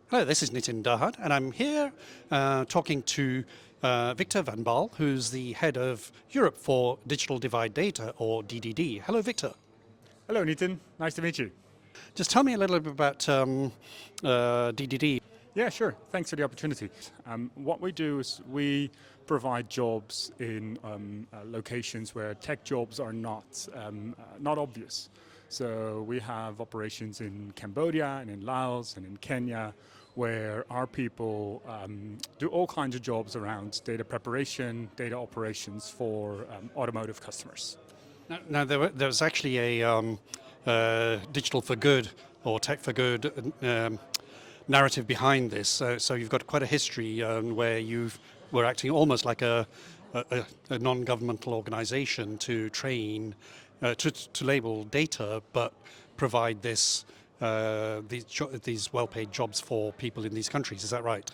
Hello, this is Nitin Dahad, and I'm here talking to Victor van Baal, who's the head of Europe for Digital Divide Data, or DDD. Hello, Victor. Hello, Nitin. Nice to meet you. Just tell me a little bit about DDD. Yeah, sure. Thanks for the opportunity. What we do is we provide jobs in locations where tech jobs are not obvious. So we have operations in Cambodia and in Laos and in Kenya, where our people do all kinds of jobs around data preparation, data operations for automotive customers. Now there was actually a digital for good or tech for good narrative behind this. So you've got quite a history where you were acting almost like a non-governmental organization to train, to label data, but provide these well-paid jobs for people in these countries. Is that right?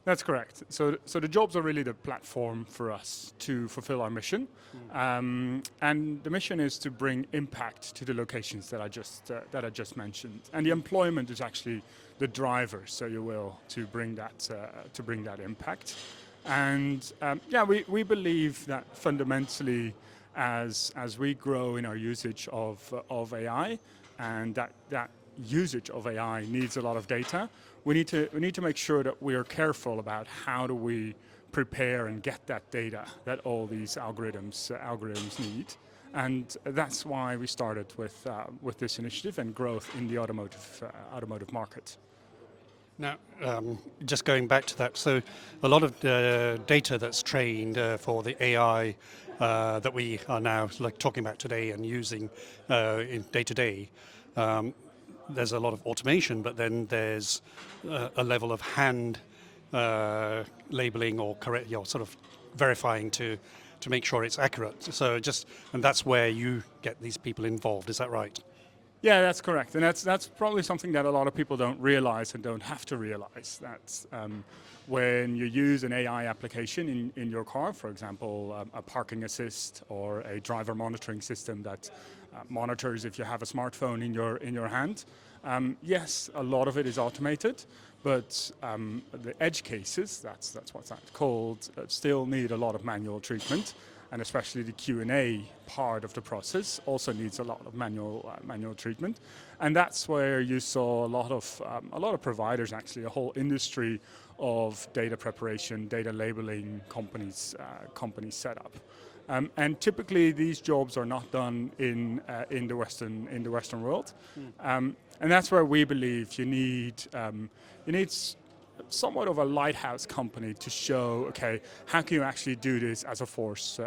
That's correct. So the jobs are really the platform for us to fulfill our mission, and the mission is to bring impact to the locations that I just mentioned. And the employment is actually the driver, so you will, to bring that impact. And we believe that fundamentally, as we grow in our usage of AI, and that usage of AI needs a lot of data. We need to make sure that we are careful about how do we prepare and get that data that all these algorithms need, and that's why we started with this initiative and growth in the automotive market. Now, just going back to that, so a lot of data that's trained for the AI that we are now talking about today and using in day to day. There's a lot of automation, but then there's a level of hand labeling or correct, sort of verifying to make sure it's accurate. So and that's where you get these people involved. Is that right? Yeah, that's correct, and that's probably something that a lot of people don't realize and don't have to realize. That when you use an AI application in your car, for example, a parking assist or a driver monitoring system that monitors if you have a smartphone in your hand. Yes, a lot of it is automated, but the edge cases, that's what's called, still need a lot of manual treatment. And especially the Q&A part of the process also needs a lot of manual treatment, and that's where you saw a lot of providers, actually a whole industry of data preparation, data labeling companies set up. And typically these jobs are not done in the Western world, and that's where we believe you need somewhat of a lighthouse company to show, okay, how can you actually do this as a force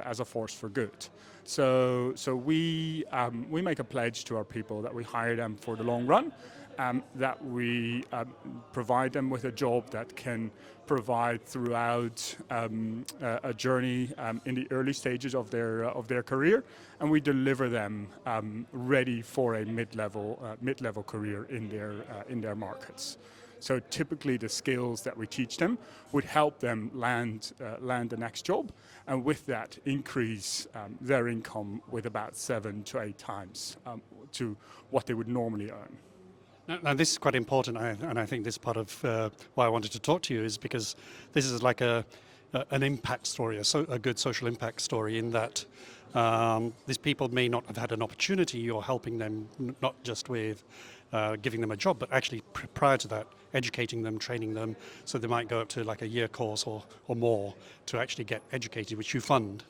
for good? So we make a pledge to our people that we hire them for the long run, that we provide them with a job that can provide throughout a journey in the early stages of their career, and we deliver them ready for a mid-level career in their markets. So typically the skills that we teach them would help them land the next job, and with that increase their income with about 7 to 8 times to what they would normally earn. Now this is quite important, and I think this part of why I wanted to talk to you is because this is like an impact story, a good social impact story, in that these people may not have had an opportunity. You're helping them not just with giving them a job, but actually prior to that, educating them, training them, so they might go up to like a year course or more to actually get educated, which you fund.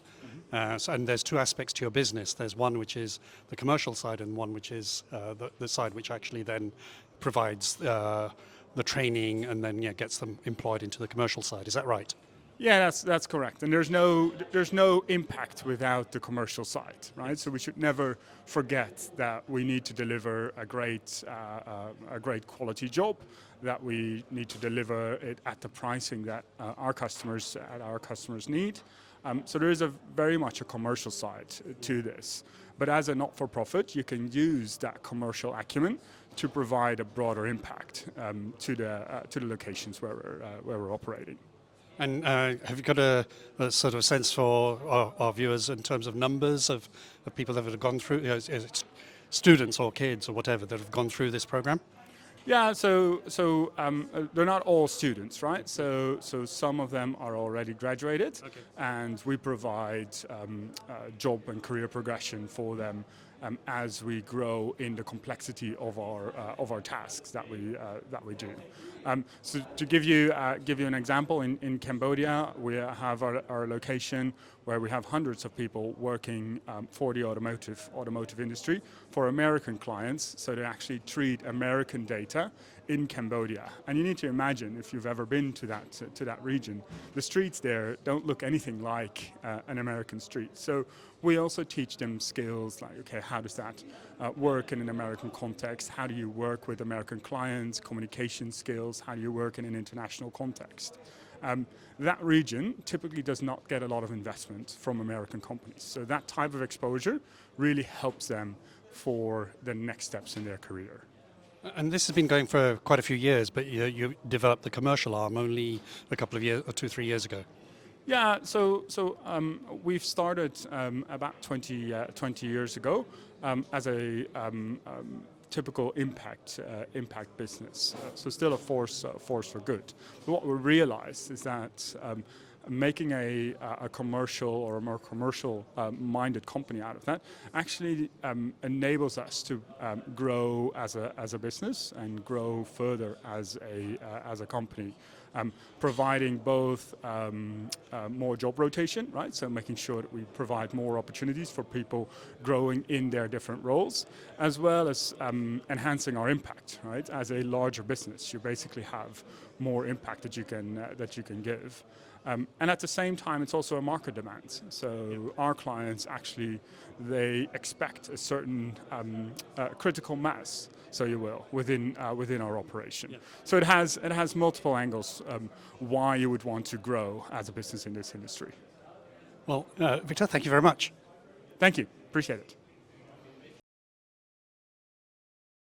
And there's two aspects to your business. There's one which is the commercial side, and one which is the side which actually then provides the training and then gets them employed into the commercial side. Is that right? Yeah, that's correct. And there's no impact without the commercial side, right? So we should never forget that we need to deliver a great quality job, that we need to deliver it at the pricing that our customers need. So there is very much a commercial side to this. But as a not-for-profit, you can use that commercial acumen to provide a broader impact to the locations where we're operating. And have you got a sort of sense for our viewers in terms of numbers of people that have gone through, students or kids or whatever that have gone through this program? Yeah, they're not all students, right? So some of them are already graduated, Okay. and we provide job and career progression for them as we grow in the complexity of our tasks that we do. So to give you an example, in Cambodia we have our location where we have hundreds of people working for the automotive industry for American clients. So they actually treat American data in Cambodia. And you need to imagine, if you've ever been to that region, the streets there don't look anything like an American street. So we also teach them skills like, okay, how does that work in an American context? How do you work with American clients? Communication skills? How do you work in an international context? That region typically does not get a lot of investment from American companies. So that type of exposure really helps them for the next steps in their career. And this has been going for quite a few years, but you developed the commercial arm only a couple of years, or 2-3 years ago. Yeah, so we've started about 20 years ago as a typical impact business. So still a force for good. But what we realized is that making a commercial or a more commercial minded company out of that actually enables us to grow as a business and grow further as a company. Providing both more job rotation, right? So making sure that we provide more opportunities for people growing in their different roles, as well as enhancing our impact, right? As a larger business, you basically have more impact that you can give. And at the same time, it's also a market demand. So our clients actually, they expect a certain critical mass, so you will, within our operation. Yeah. So it has multiple angles why you would want to grow as a business in this industry. Well, Victor, thank you very much. Thank you. Appreciate it.